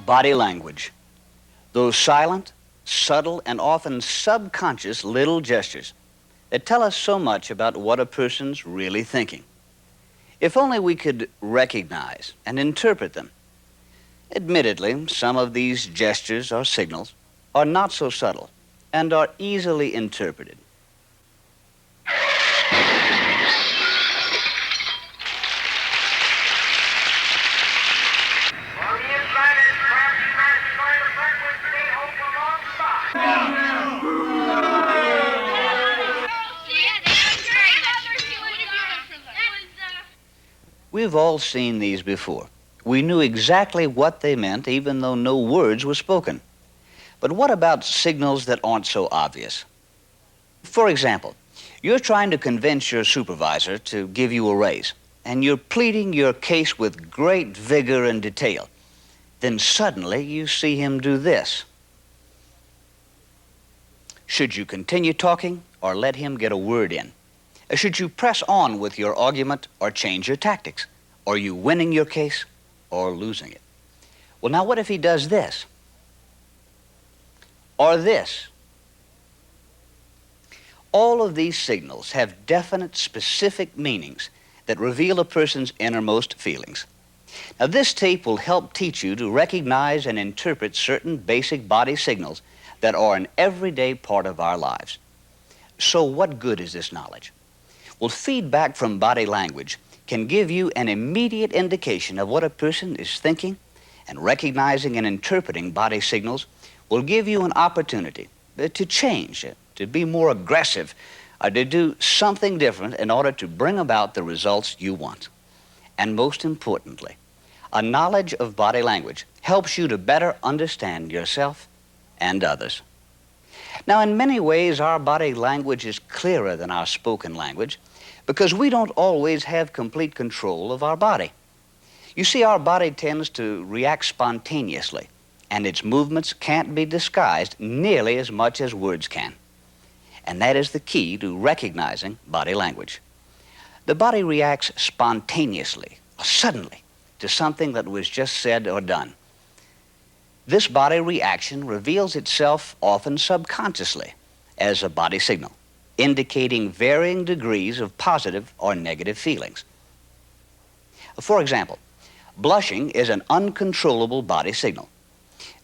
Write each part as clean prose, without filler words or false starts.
Body language. Those silent, subtle, and often subconscious little gestures that tell us so much about what a person's really thinking. If only we could recognize and interpret them. Admittedly, some of these gestures or signals are not so subtle and are easily interpreted. We've all seen these before. We knew exactly what they meant even though no words were spoken. But what about signals that aren't so obvious? For example, you're trying to convince your supervisor to give you a raise, and you're pleading your case with great vigor and detail. Then suddenly you see him do this. Should you continue talking or let him get a word in? Should you press on with your argument or change your tactics? Are you winning your case or losing it? Well, now what if he does this? Or this? All of these signals have definite, specific meanings that reveal a person's innermost feelings. Now, this tape will help teach you to recognize and interpret certain basic body signals that are an everyday part of our lives. So what good is this knowledge? Well, feedback from body language can give you an immediate indication of what a person is thinking, and recognizing and interpreting body signals will give you an opportunity to change, to be more aggressive, or to do something different in order to bring about the results you want. And most importantly, a knowledge of body language helps you to better understand yourself and others. Now, in many ways, our body language is clearer than our spoken language because we don't always have complete control of our body. You see, our body tends to react spontaneously, and its movements can't be disguised nearly as much as words can. And that is the key to recognizing body language. The body reacts spontaneously, suddenly, to something that was just said or done. This body reaction reveals itself often subconsciously as a body signal, indicating varying degrees of positive or negative feelings. For example, blushing is an uncontrollable body signal.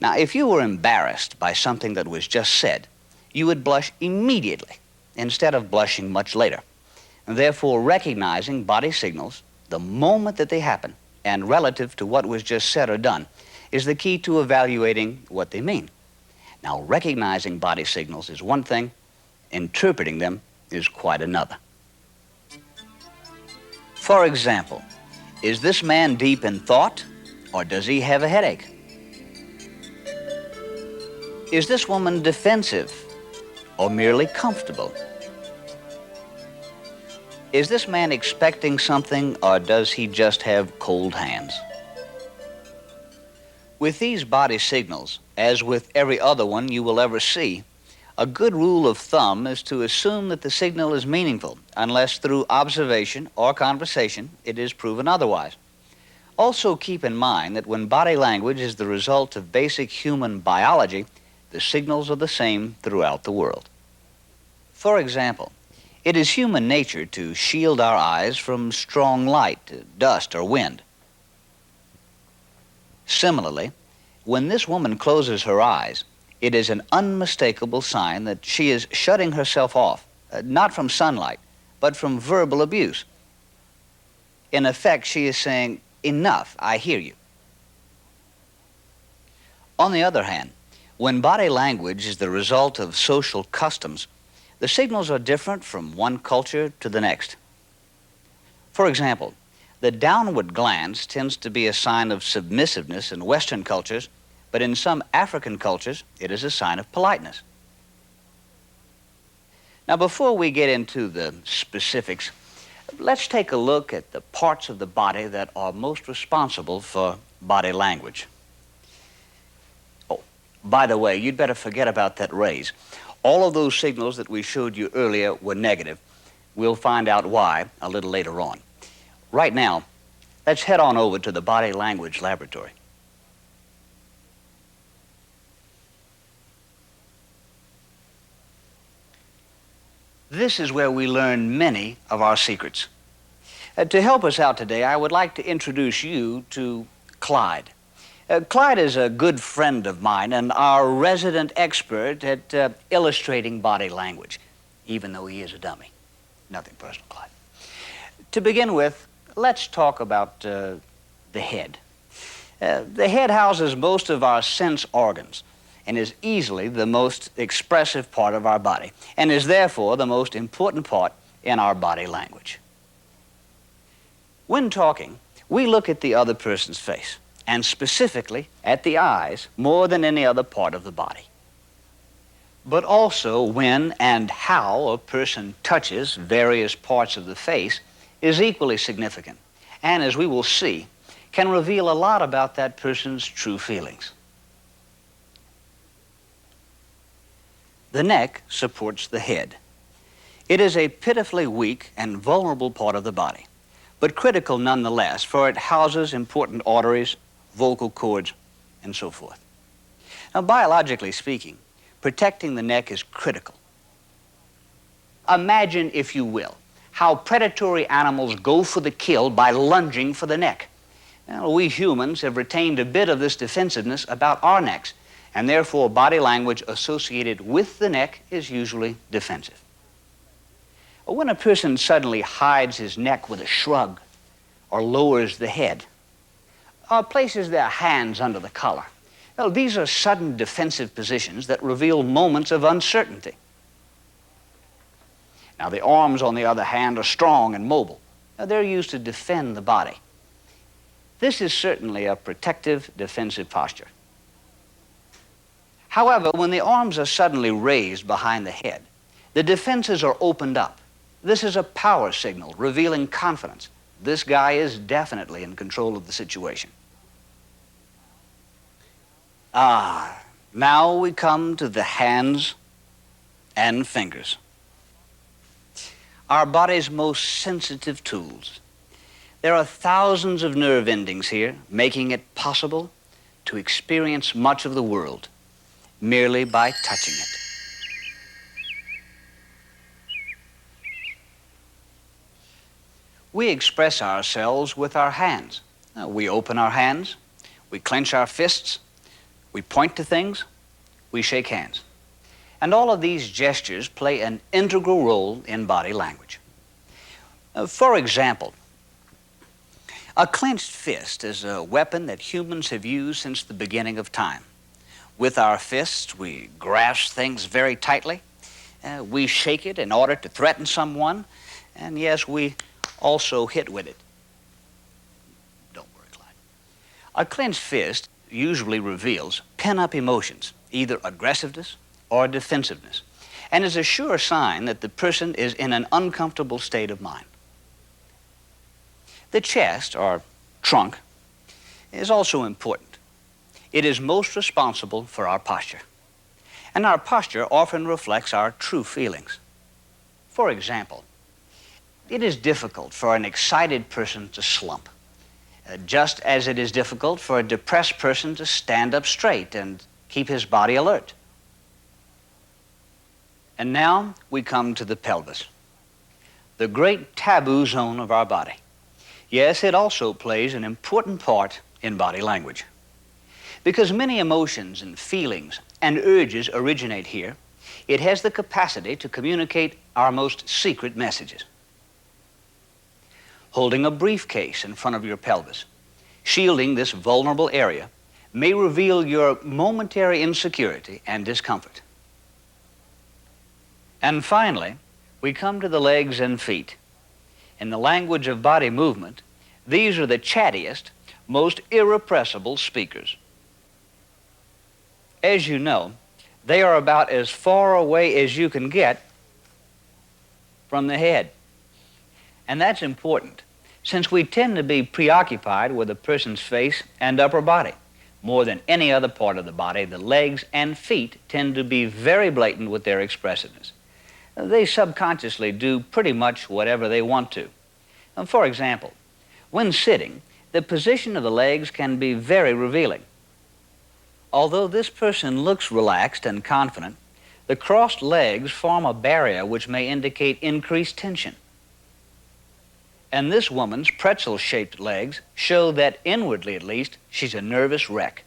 Now, if you were embarrassed by something that was just said, you would blush immediately instead of blushing much later. And therefore, recognizing body signals the moment that they happen and relative to what was just said or done is the key to evaluating what they mean. Now, recognizing body signals is one thing, interpreting them is quite another. For example, is this man deep in thought, or does he have a headache? Is this woman defensive, or merely comfortable? Is this man expecting something, or does he just have cold hands? With these body signals, as with every other one you will ever see, a good rule of thumb is to assume that the signal is meaningful, unless through observation or conversation it is proven otherwise. Also keep in mind that when body language is the result of basic human biology, the signals are the same throughout the world. For example, it is human nature to shield our eyes from strong light, dust, or wind. Similarly, when this woman closes her eyes, it is an unmistakable sign that she is shutting herself off, not from sunlight, but from verbal abuse. In effect, she is saying, "Enough, I hear you." On the other hand, when body language is the result of social customs, the signals are different from one culture to the next. For example, the downward glance tends to be a sign of submissiveness in Western cultures, but in some African cultures, it is a sign of politeness. Now, before we get into the specifics, let's take a look at the parts of the body that are most responsible for body language. Oh, by the way, you'd better forget about that raise. All of those signals that we showed you earlier were negative. We'll find out why a little later on. Right now, let's head on over to the Body Language Laboratory. This is where we learn many of our secrets. To help us out today, I would like to introduce you to Clyde. Clyde is a good friend of mine and our resident expert at illustrating body language, even though he is a dummy. Nothing personal, Clyde. To begin with, let's talk about the head. The head houses most of our sense organs and is easily the most expressive part of our body and is therefore the most important part in our body language. When talking, we look at the other person's face, and specifically at the eyes more than any other part of the body. But also when and how a person touches various parts of the face is equally significant, and as we will see, can reveal a lot about that person's true feelings. The neck supports the head. It is a pitifully weak and vulnerable part of the body, but critical nonetheless, for it houses important arteries, vocal cords, and so forth. Now, biologically speaking, protecting the neck is critical. Imagine, if you will, how predatory animals go for the kill by lunging for the neck. Now, we humans have retained a bit of this defensiveness about our necks, and therefore body language associated with the neck is usually defensive. When a person suddenly hides his neck with a shrug, or lowers the head, or places their hands under the collar, well, these are sudden defensive positions that reveal moments of uncertainty. Now, the arms, on the other hand, are strong and mobile. Now, they're used to defend the body. This is certainly a protective, defensive posture. However, when the arms are suddenly raised behind the head, the defenses are opened up. This is a power signal revealing confidence. This guy is definitely in control of the situation. Now we come to the hands and fingers. Our body's most sensitive tools. There are thousands of nerve endings here, making it possible to experience much of the world merely by touching it. We express ourselves with our hands. We open our hands, we clench our fists, we point to things, we shake hands. And all of these gestures play an integral role in body language. For example, a clenched fist is a weapon that humans have used since the beginning of time. With our fists, we grasp things very tightly. We shake it in order to threaten someone. And yes, we also hit with it. Don't worry, Clyde. A clenched fist usually reveals pent-up emotions, either aggressiveness or defensiveness, and is a sure sign that the person is in an uncomfortable state of mind. The chest, or trunk, is also important. It is most responsible for our posture, and our posture often reflects our true feelings. For example, it is difficult for an excited person to slump, just as it is difficult for a depressed person to stand up straight and keep his body alert. And now we come to the pelvis, the great taboo zone of our body. Yes, it also plays an important part in body language. Because many emotions and feelings and urges originate here, it has the capacity to communicate our most secret messages. Holding a briefcase in front of your pelvis, shielding this vulnerable area, may reveal your momentary insecurity and discomfort. And finally, we come to the legs and feet. In the language of body movement, these are the chattiest, most irrepressible speakers. As you know, they are about as far away as you can get from the head. And that's important, since we tend to be preoccupied with a person's face and upper body. More than any other part of the body, the legs and feet tend to be very blatant with their expressiveness. They subconsciously do pretty much whatever they want to. For example, when sitting, the position of the legs can be very revealing. Although this person looks relaxed and confident, The crossed legs form a barrier which may indicate increased tension. And this woman's pretzel-shaped legs show that, inwardly at least, she's a nervous wreck.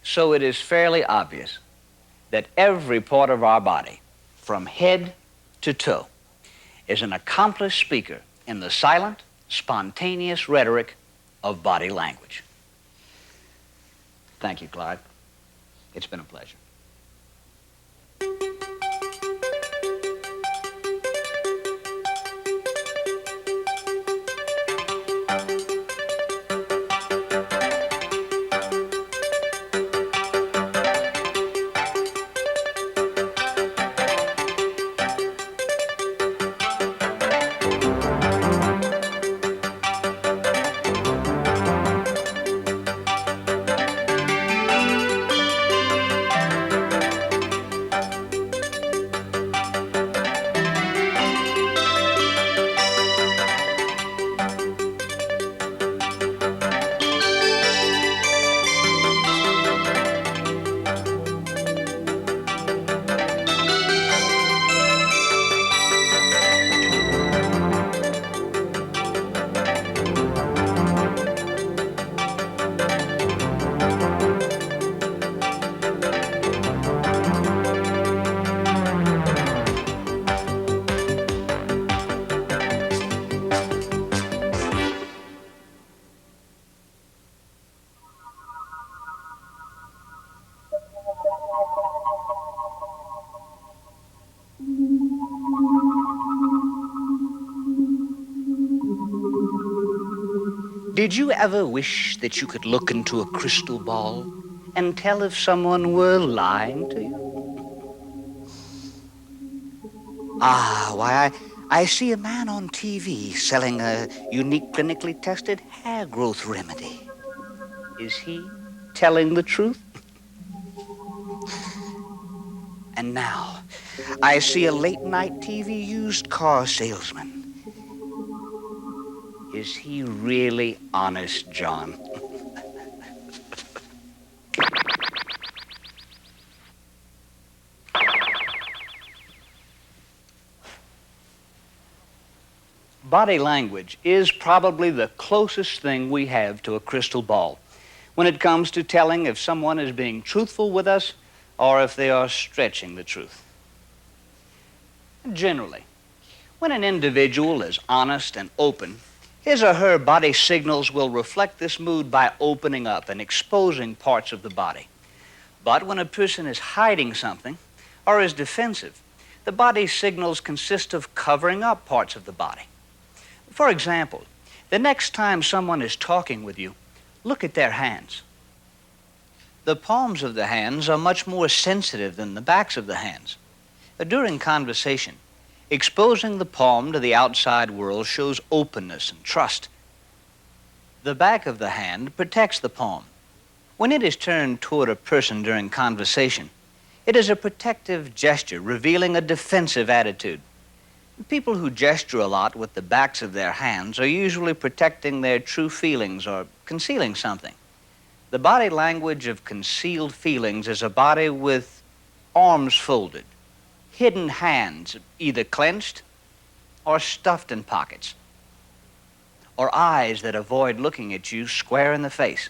So it is fairly obvious that every part of our body, from head to toe, is an accomplished speaker in the silent, spontaneous rhetoric of body language. Thank you, Clyde. It's been a pleasure. Did you ever wish that you could look into a crystal ball and tell if someone were lying to you? I see a man on TV selling a unique clinically tested hair growth remedy. Is he telling the truth? And now, I see a late-night TV used car salesman. Is he really honest, John? Body language is probably the closest thing we have to a crystal ball when it comes to telling if someone is being truthful with us or if they are stretching the truth. Generally, when an individual is honest and open, his or her body signals will reflect this mood by opening up and exposing parts of the body. But when a person is hiding something or is defensive, the body signals consist of covering up parts of the body. For example, the next time someone is talking with you, look at their hands. The palms of the hands are much more sensitive than the backs of the hands. During conversation, exposing the palm to the outside world shows openness and trust. The back of the hand protects the palm. When it is turned toward a person during conversation, it is a protective gesture revealing a defensive attitude. People who gesture a lot with the backs of their hands are usually protecting their true feelings or concealing something. The body language of concealed feelings is a body with arms folded, hidden hands either clenched or stuffed in pockets, or eyes that avoid looking at you square in the face,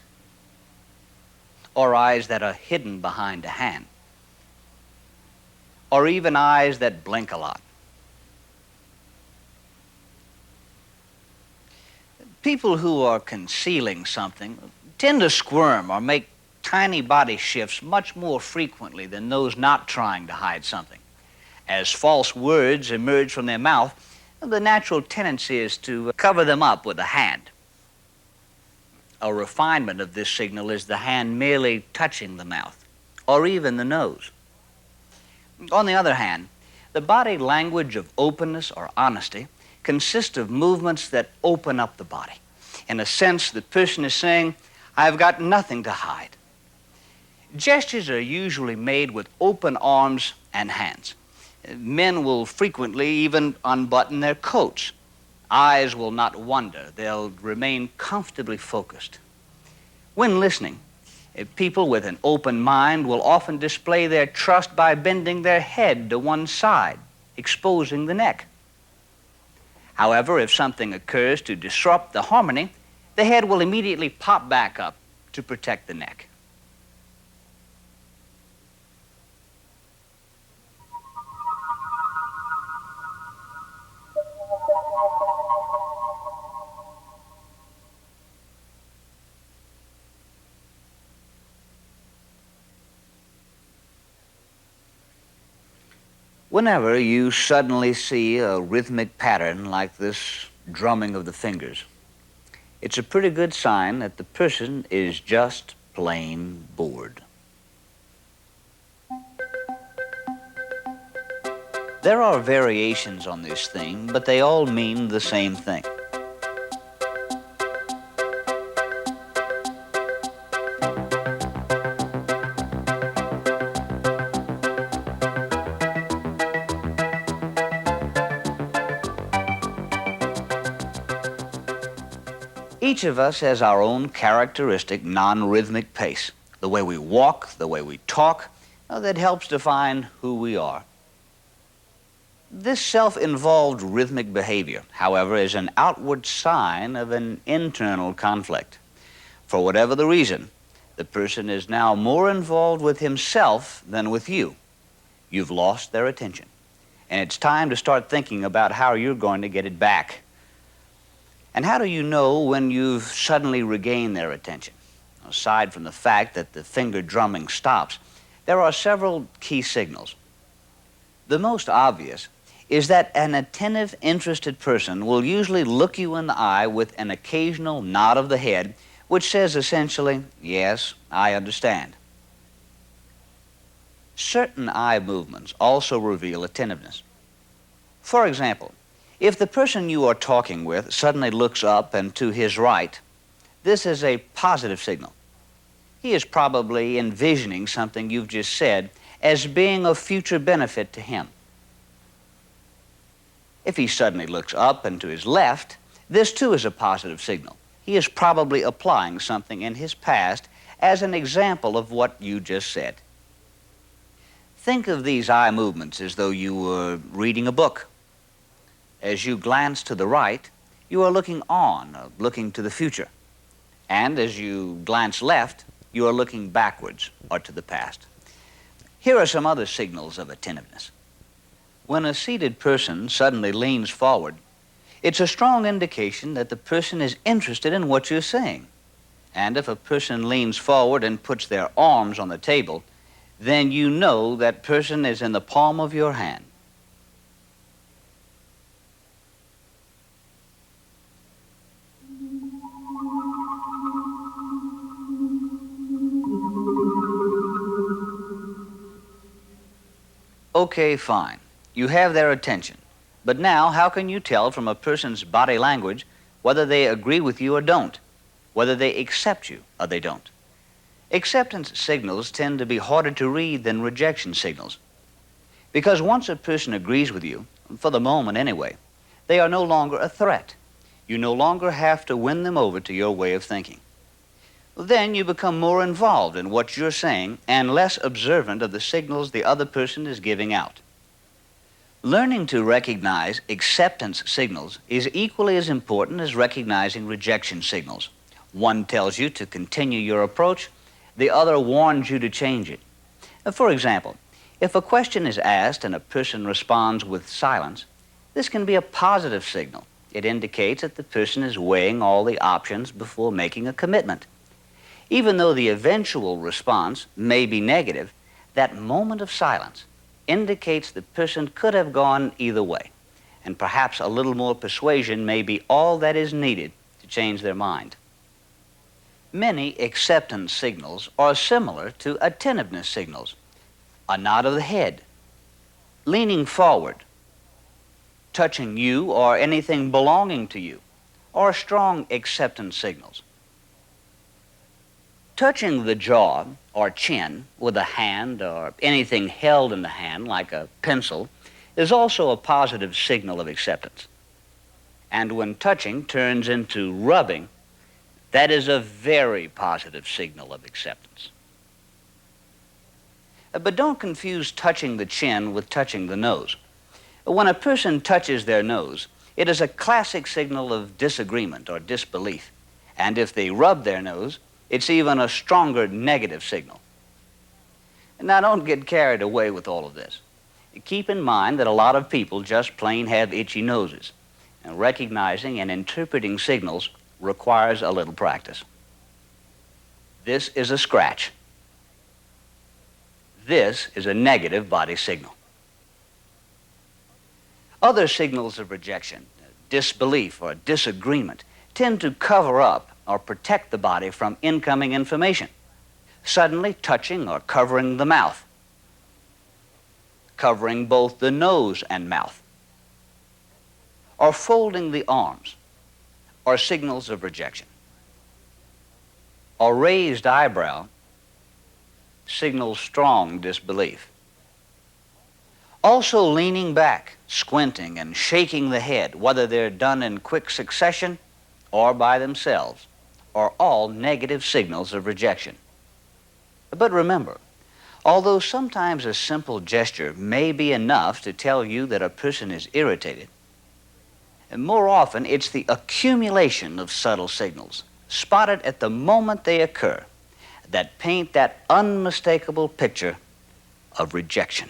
or eyes that are hidden behind a hand, or even eyes that blink a lot. People who are concealing something tend to squirm or make tiny body shifts much more frequently than those not trying to hide something. As false words emerge from their mouth, the natural tendency is to cover them up with a hand. A refinement of this signal is the hand merely touching the mouth, or even the nose. On the other hand, the body language of openness or honesty consists of movements that open up the body. In a sense, the person is saying, I've got nothing to hide. Gestures are usually made with open arms and hands. Men will frequently even unbutton their coats. Eyes will not wander. They'll remain comfortably focused. When listening, People with an open mind will often display their trust by bending their head to one side, exposing the neck. However, if something occurs to disrupt the harmony, the head will immediately pop back up to protect the neck. Whenever you suddenly see a rhythmic pattern like this drumming of the fingers, it's a pretty good sign that the person is just plain bored. There are variations on this theme, but they all mean the same thing. Each of us has our own characteristic non-rhythmic pace. The way we walk, the way we talk, that helps define who we are. This self-involved rhythmic behavior, however, is an outward sign of an internal conflict. For whatever the reason, the person is now more involved with himself than with you. You've lost their attention, and it's time to start thinking about how you're going to get it back. And how do you know when you've suddenly regained their attention? Aside from the fact that the finger drumming stops, there are several key signals. The most obvious is that an attentive, interested person will usually look you in the eye with an occasional nod of the head, which says essentially, yes, I understand. Certain eye movements also reveal attentiveness. For example, if the person you are talking with suddenly looks up and to his right, this is a positive signal. He is probably envisioning something you've just said as being of future benefit to him. If he suddenly looks up and to his left, this too is a positive signal. He is probably applying something in his past as an example of what you just said. Think of these eye movements as though you were reading a book. As you glance to the right, you are looking on, looking to the future. And as you glance left, you are looking backwards or to the past. Here are some other signals of attentiveness. When a seated person suddenly leans forward, it's a strong indication that the person is interested in what you're saying. And if a person leans forward and puts their arms on the table, then you know that person is in the palm of your hand. Okay, fine. You have their attention. But now, how can you tell from a person's body language whether they agree with you or don't, whether they accept you or they don't? Acceptance signals tend to be harder to read than rejection signals. Because once a person agrees with you, for the moment anyway, they are no longer a threat. You no longer have to win them over to your way of thinking. Then you become more involved in what you're saying and less observant of the signals the other person is giving out. Learning to recognize acceptance signals is equally as important as recognizing rejection signals. One tells you to continue your approach, the other warns you to change it. For example, if a question is asked and a person responds with silence, this can be a positive signal. It indicates that the person is weighing all the options before making a commitment. Even though the eventual response may be negative, that moment of silence indicates the person could have gone either way, and perhaps a little more persuasion may be all that is needed to change their mind. Many acceptance signals are similar to attentiveness signals. A nod of the head, leaning forward, touching you or anything belonging to you, are strong acceptance signals. Touching the jaw or chin with a hand or anything held in the hand like a pencil is also a positive signal of acceptance. And when touching turns into rubbing, That is a very positive signal of acceptance. But don't confuse touching the chin with touching the nose. When a person touches their nose, it is a classic signal of disagreement or disbelief. And if they rub their nose, it's even a stronger negative signal. Now, don't get carried away with all of this. Keep in mind that a lot of people just plain have itchy noses, and recognizing and interpreting signals requires a little practice. This is a scratch. This is a negative body signal. Other signals of rejection, disbelief or disagreement, tend to cover up or protect the body from incoming information. Suddenly touching or covering the mouth, covering both the nose and mouth, or folding the arms, are signals of rejection. A raised eyebrow signals strong disbelief. Also, leaning back, squinting, and shaking the head, whether they're done in quick succession or by themselves, are all negative signals of rejection. But remember, although sometimes a simple gesture may be enough to tell you that a person is irritated, and more often it's the accumulation of subtle signals, spotted at the moment they occur, that paint that unmistakable picture of rejection.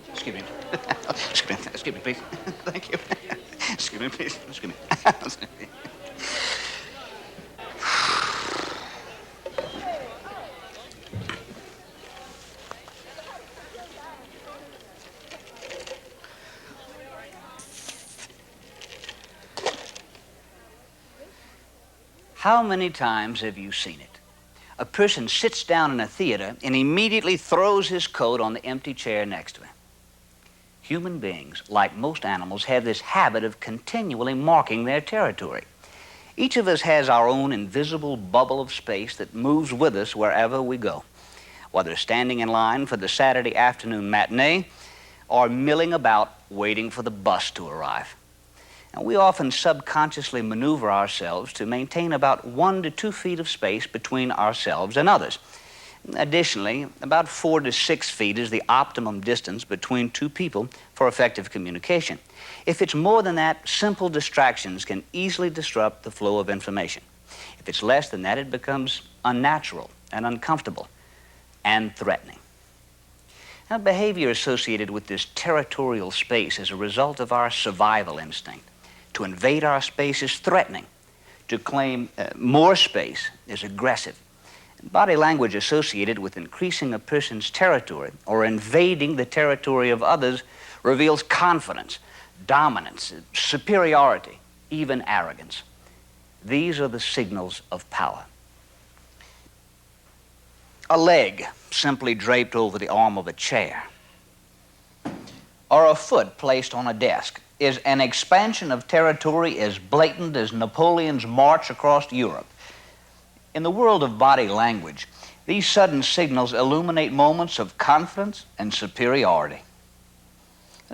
Excuse me. Excuse me, please. Thank you. Excuse me, please. Excuse me. How many times have you seen it? A person sits down in a theater and immediately throws his coat on the empty chair next to him. Human beings, like most animals, have this habit of continually marking their territory. Each of us has our own invisible bubble of space that moves with us wherever we go, whether standing in line for the Saturday afternoon matinee or milling about waiting for the bus to arrive. And we often subconsciously maneuver ourselves to maintain about 1 to 2 feet of space between ourselves and others. Additionally, about 4 to 6 feet is the optimum distance between two people for effective communication. If it's more than that, simple distractions can easily disrupt the flow of information. If it's less than that, it becomes unnatural and uncomfortable and threatening. Now, behavior associated with this territorial space is a result of our survival instinct. To invade our space is threatening. To claim more space is aggressive. Body language associated with increasing a person's territory or invading the territory of others reveals confidence, dominance, superiority, even arrogance. These are the signals of power. A leg simply draped over the arm of a chair, or a foot placed on a desk, is an expansion of territory as blatant as Napoleon's march across Europe. In the world of body language, these sudden signals illuminate moments of confidence and superiority.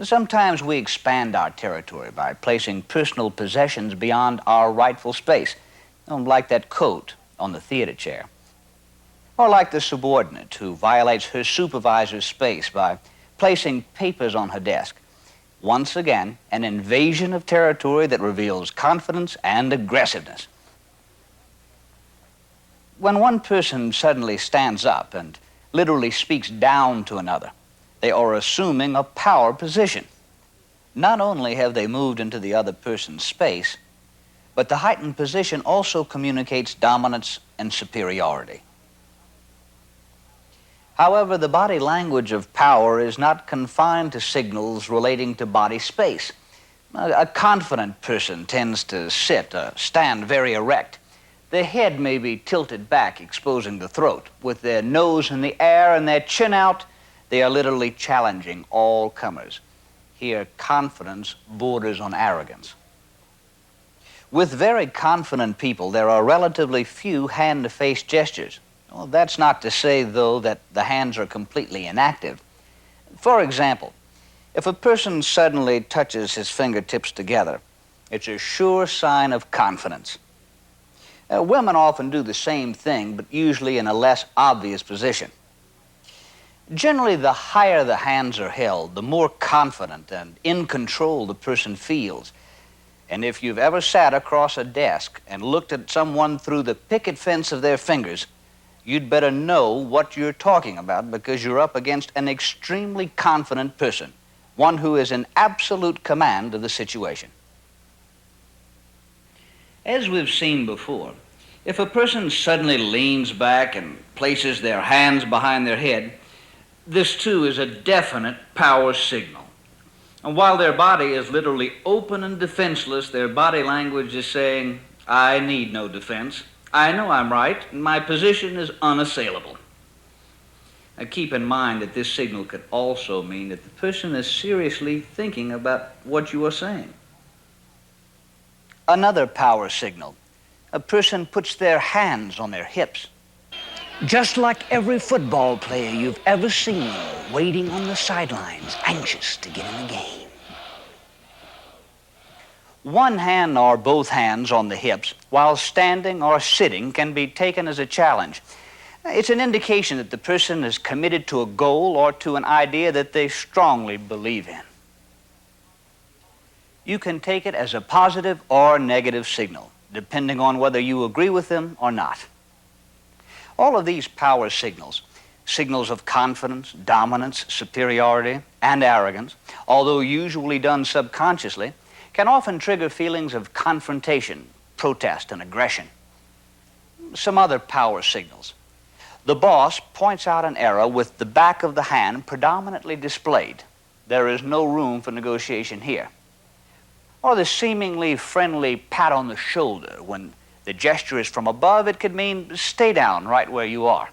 Sometimes we expand our territory by placing personal possessions beyond our rightful space, like that coat on the theater chair, or like the subordinate who violates her supervisor's space by placing papers on her desk. Once again, an invasion of territory that reveals confidence and aggressiveness. When one person suddenly stands up and literally speaks down to another, they are assuming a power position. Not only have they moved into the other person's space, but the heightened position also communicates dominance and superiority. However, the body language of power is not confined to signals relating to body space. A confident person tends to sit or stand very erect. Their head may be tilted back, exposing the throat. With their nose in the air and their chin out, they are literally challenging all comers. Here, confidence borders on arrogance. With very confident people, there are relatively few hand-to-face gestures. Well, that's not to say, though, that the hands are completely inactive. For example, if a person suddenly touches his fingertips together, it's a sure sign of confidence. Women often do the same thing, but usually in a less obvious position. Generally, the higher the hands are held, the more confident and in control the person feels. And if you've ever sat across a desk and looked at someone through the picket fence of their fingers, you'd better know what you're talking about, because you're up against an extremely confident person, one who is in absolute command of the situation. As we've seen before, if a person suddenly leans back and places their hands behind their head, this too is a definite power signal. And while their body is literally open and defenseless, their body language is saying, I need no defense. I know I'm right, and my position is unassailable. Now keep in mind that this signal could also mean that the person is seriously thinking about what you are saying. Another power signal. A person puts their hands on their hips. Just like every football player you've ever seen, waiting on the sidelines, anxious to get in the game. One hand or both hands on the hips, while standing or sitting, can be taken as a challenge. It's an indication that the person is committed to a goal or to an idea that they strongly believe in. You can take it as a positive or negative signal, depending on whether you agree with them or not. All of these power signals, signals of confidence, dominance, superiority, and arrogance, although usually done subconsciously, can often trigger feelings of confrontation, protest, and aggression. Some other power signals. The boss points out an error with the back of the hand predominantly displayed. There is no room for negotiation here. Or the seemingly friendly pat on the shoulder. When the gesture is from above, it could mean stay down right where you are.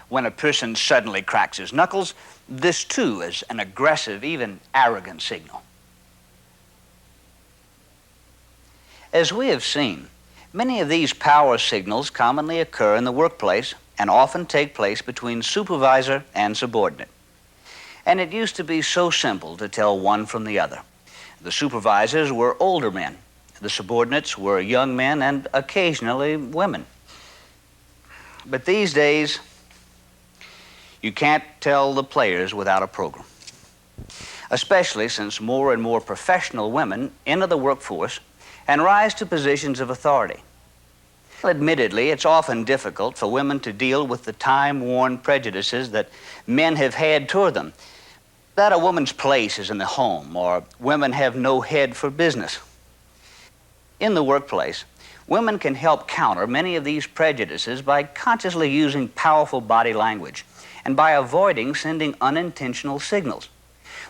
When a person suddenly cracks his knuckles, this too is an aggressive, even arrogant signal. As we have seen, many of these power signals commonly occur in the workplace and often take place between supervisor and subordinate. And it used to be so simple to tell one from the other. The supervisors were older men. The subordinates were young men and occasionally women. But these days, you can't tell the players without a program, especially since more and more professional women enter the workforce and rise to positions of authority. Admittedly, it's often difficult for women to deal with the time-worn prejudices that men have had toward them, that a woman's place is in the home, or women have no head for business. In the workplace, women can help counter many of these prejudices by consciously using powerful body language and by avoiding sending unintentional signals.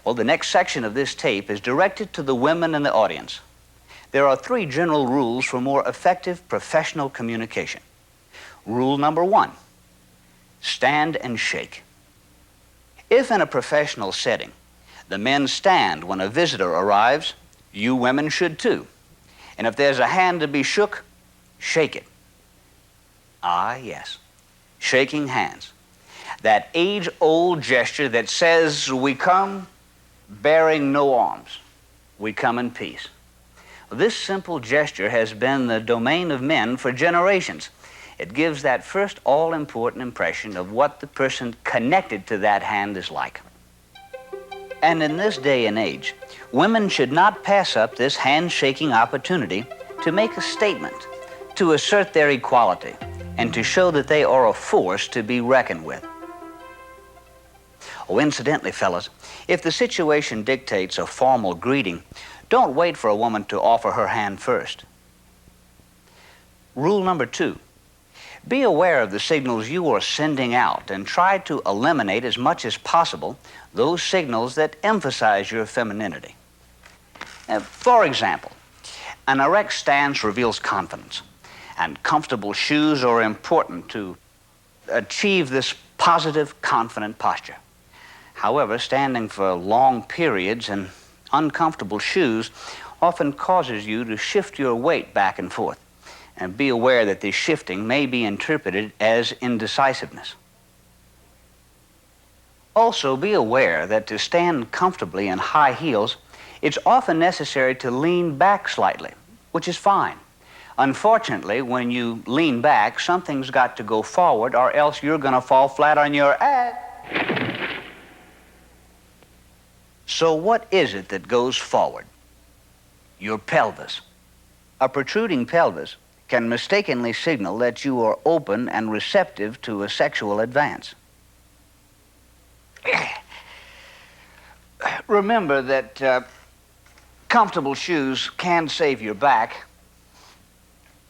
Well, the next section of this tape is directed to the women in the audience. There are 3 general rules for more effective professional communication. Rule number 1, stand and shake. If in a professional setting, the men stand when a visitor arrives, you women should too. And if there's a hand to be shook, shake it. Ah, yes, shaking hands. That age-old gesture that says we come bearing no arms. We come in peace. This simple gesture has been the domain of men for generations. It gives that first all-important impression of what the person connected to that hand is like. And in this day and age, women should not pass up this handshaking opportunity to make a statement, to assert their equality, and to show that they are a force to be reckoned with. Oh, incidentally, fellas, if the situation dictates a formal greeting, don't wait for a woman to offer her hand first. Rule number 2, be aware of the signals you are sending out and try to eliminate as much as possible those signals that emphasize your femininity. For example, an erect stance reveals confidence, and comfortable shoes are important to achieve this positive, confident posture. However, standing for long periods in uncomfortable shoes often causes you to shift your weight back and forth. And be aware that this shifting may be interpreted as indecisiveness. Also, be aware that to stand comfortably in high heels, it's often necessary to lean back slightly, which is fine. Unfortunately, when you lean back, something's got to go forward, or else you're going to fall flat on your ass. So what is it that goes forward? Your pelvis. A protruding pelvis can mistakenly signal that you are open and receptive to a sexual advance. Remember that comfortable shoes can save your back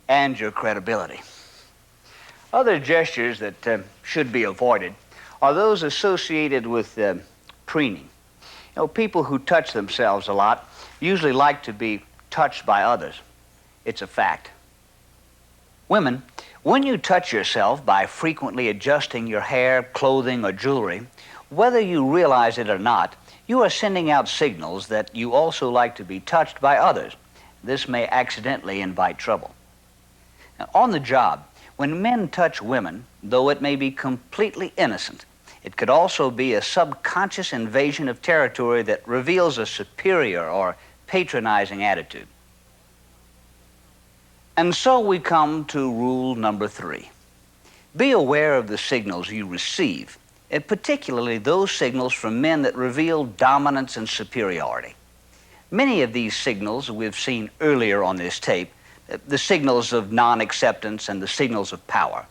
and your credibility. Other gestures that should be avoided are those associated with preening. You know, people who touch themselves a lot usually like to be touched by others. It's a fact. Women, when you touch yourself by frequently adjusting your hair, clothing, or jewelry, whether you realize it or not, you are sending out signals that you also like to be touched by others. This may accidentally invite trouble. Now, on the job, when men touch women, though it may be completely innocent, it could also be a subconscious invasion of territory that reveals a superior or patronizing attitude. And so we come to rule number 3. Be aware of the signals you receive, and particularly those signals from men that reveal dominance and superiority. Many of these signals we've seen earlier on this tape, the signals of non-acceptance and the signals of power.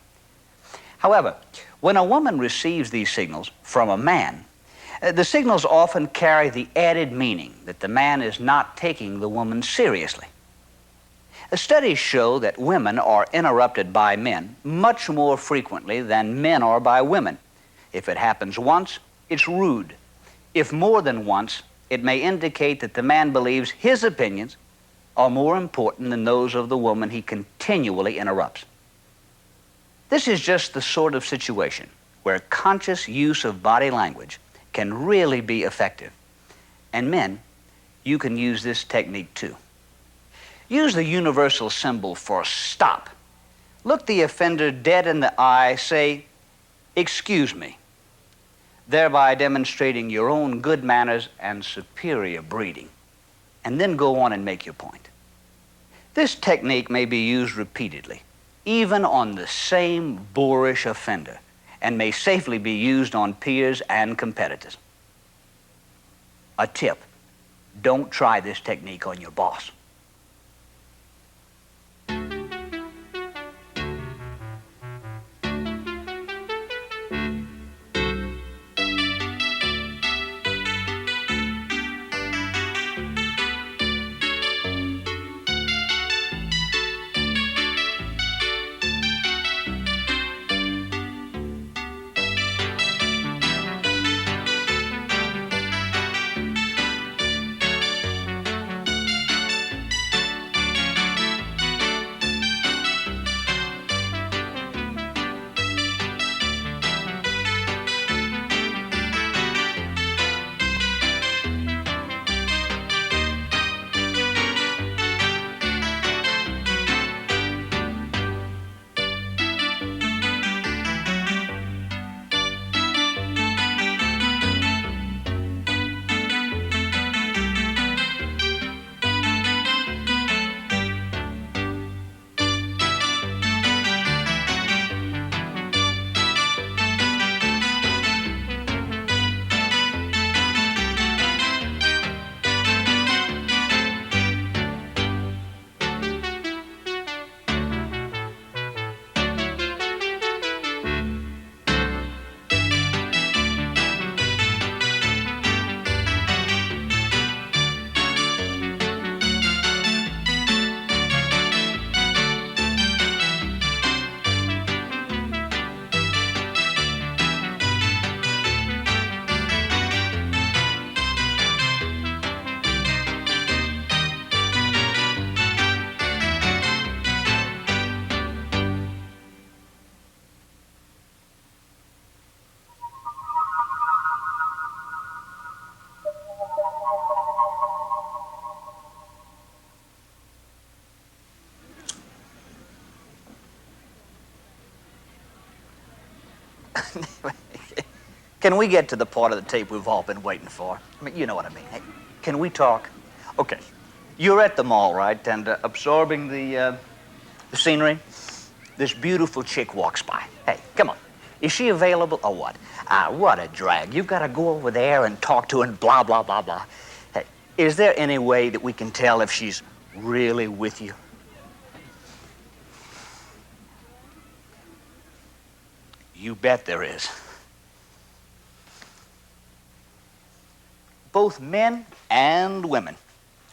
However, when a woman receives these signals from a man, the signals often carry the added meaning that the man is not taking the woman seriously. Studies show that women are interrupted by men much more frequently than men are by women. If it happens once, it's rude. If more than once, it may indicate that the man believes his opinions are more important than those of the woman he continually interrupts. This is just the sort of situation where conscious use of body language can really be effective. And men, you can use this technique too. Use the universal symbol for stop. Look the offender dead in the eye, say, "Excuse me," thereby demonstrating your own good manners and superior breeding. And then go on and make your point. This technique may be used repeatedly, even on the same boorish offender, and may safely be used on peers and competitors. A tip: don't try this technique on your boss. Can we get to the part of the tape we've all been waiting for? I mean, you know what I mean. Hey, can we talk? Okay. You're at the mall, right? And absorbing the scenery. This beautiful chick walks by. Hey, come on. Is she available or what? What a drag. You've got to go over there and talk to her and blah, blah, blah, blah. Hey, is there any way that we can tell if she's really with you? You bet there is. Both men and women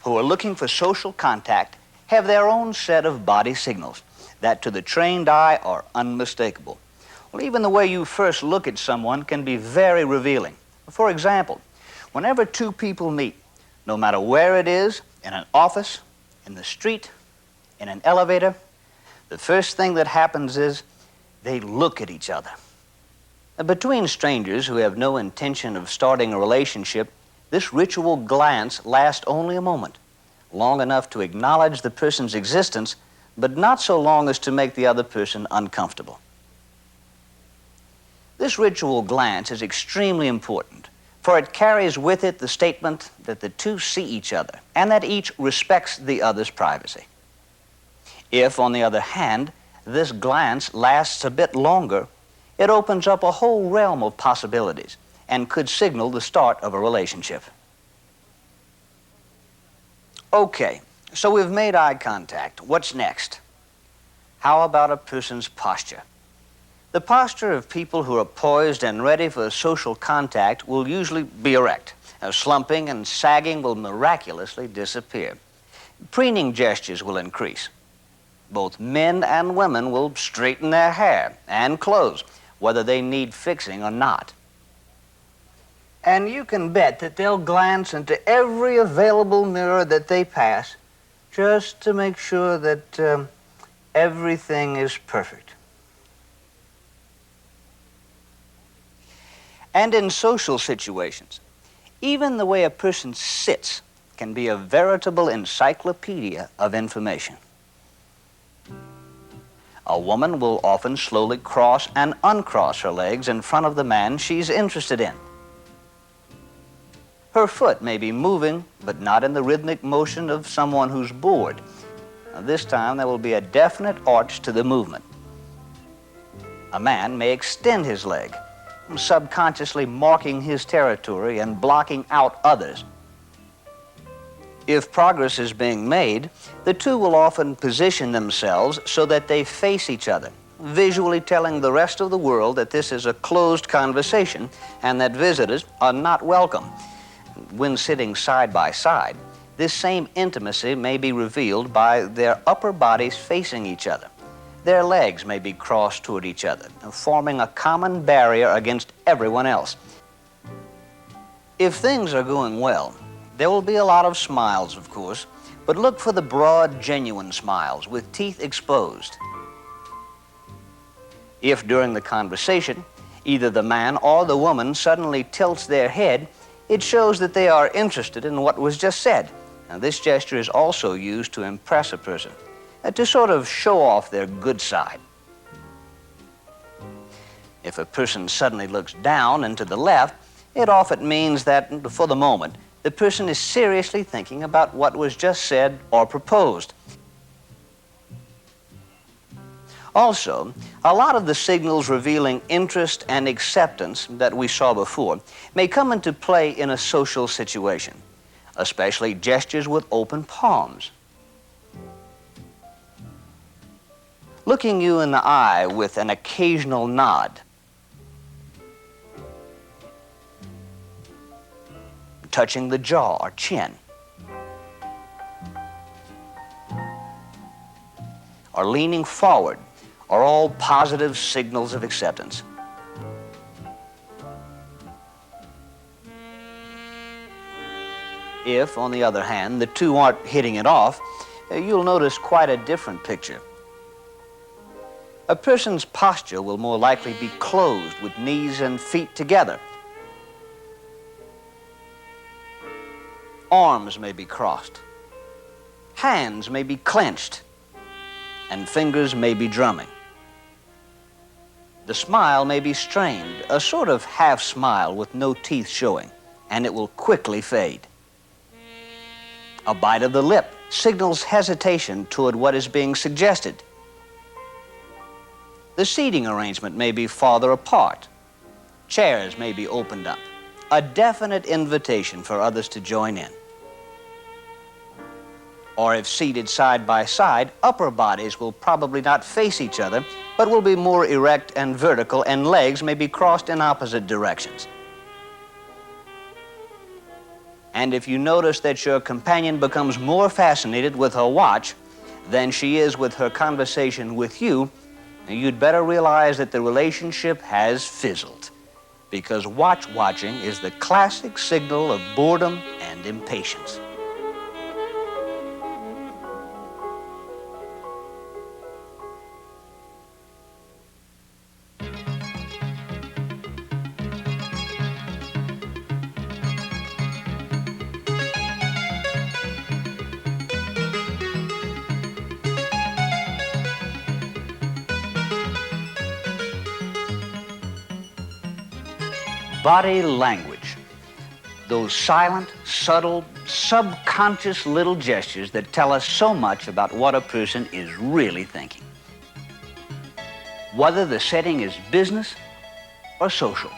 who are looking for social contact have their own set of body signals that to the trained eye are unmistakable. Well, even the way you first look at someone can be very revealing. For example, whenever two people meet, no matter where it is, in an office, in the street, in an elevator, the first thing that happens is they look at each other. Between strangers who have no intention of starting a relationship, this ritual glance lasts only a moment, long enough to acknowledge the person's existence, but not so long as to make the other person uncomfortable. This ritual glance is extremely important, for it carries with it the statement that the two see each other and that each respects the other's privacy. If, on the other hand, this glance lasts a bit longer, it opens up a whole realm of possibilities and could signal the start of a relationship. Okay, so we've made eye contact. What's next? How about a person's posture? The posture of people who are poised and ready for social contact will usually be erect. Slumping and sagging will miraculously disappear. Preening gestures will increase. Both men and women will straighten their hair and clothes, whether they need fixing or not. And you can bet that they'll glance into every available mirror that they pass just to make sure that everything is perfect. And in social situations, even the way a person sits can be a veritable encyclopedia of information. A woman will often slowly cross and uncross her legs in front of the man she's interested in. Her foot may be moving, but not in the rhythmic motion of someone who's bored. Now, this time there will be a definite arch to the movement. A man may extend his leg, subconsciously marking his territory and blocking out others. If progress is being made, the two will often position themselves so that they face each other, visually telling the rest of the world that this is a closed conversation and that visitors are not welcome. When sitting side by side, this same intimacy may be revealed by their upper bodies facing each other. Their legs may be crossed toward each other, forming a common barrier against everyone else. If things are going well, there will be a lot of smiles, of course, but look for the broad, genuine smiles with teeth exposed. If during the conversation, either the man or the woman suddenly tilts their head, it shows that they are interested in what was just said. Now, this gesture is also used to impress a person, to sort of show off their good side. If a person suddenly looks down and to the left, it often means that, for the moment, the person is seriously thinking about what was just said or proposed. Also, a lot of the signals revealing interest and acceptance that we saw before may come into play in a social situation, especially gestures with open palms. Looking you in the eye with an occasional nod. Touching the jaw or chin. Or leaning forward are all positive signals of acceptance. If, on the other hand, the two aren't hitting it off, you'll notice quite a different picture. A person's posture will more likely be closed with knees and feet together. Arms may be crossed. Hands may be clenched. And fingers may be drumming. The smile may be strained, a sort of half smile with no teeth showing, and it will quickly fade. A bite of the lip signals hesitation toward what is being suggested. The seating arrangement may be farther apart. Chairs may be opened up. A definite invitation for others to join in. Or if seated side by side, upper bodies will probably not face each other, but will be more erect and vertical, and legs may be crossed in opposite directions. And if you notice that your companion becomes more fascinated with her watch than she is with her conversation with you, you'd better realize that the relationship has fizzled, because watching is the classic signal of boredom and impatience. Body language. Those silent, subtle, subconscious little gestures that tell us so much about what a person is really thinking. Whether the setting is business or social,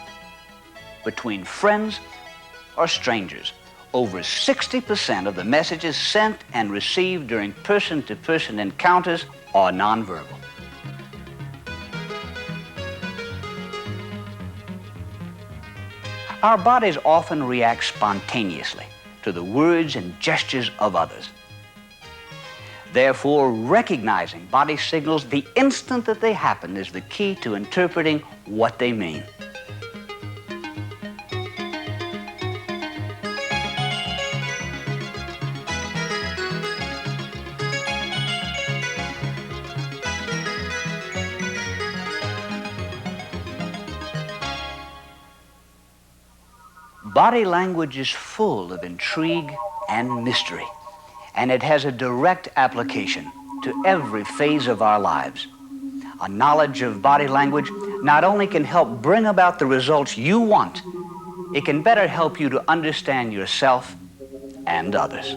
between friends or strangers, over 60% of the messages sent and received during person-to-person encounters are nonverbal. Our bodies often react spontaneously to the words and gestures of others. Therefore, recognizing body signals the instant that they happen is the key to interpreting what they mean. Body language is full of intrigue and mystery, and it has a direct application to every phase of our lives. A knowledge of body language not only can help bring about the results you want, it can better help you to understand yourself and others.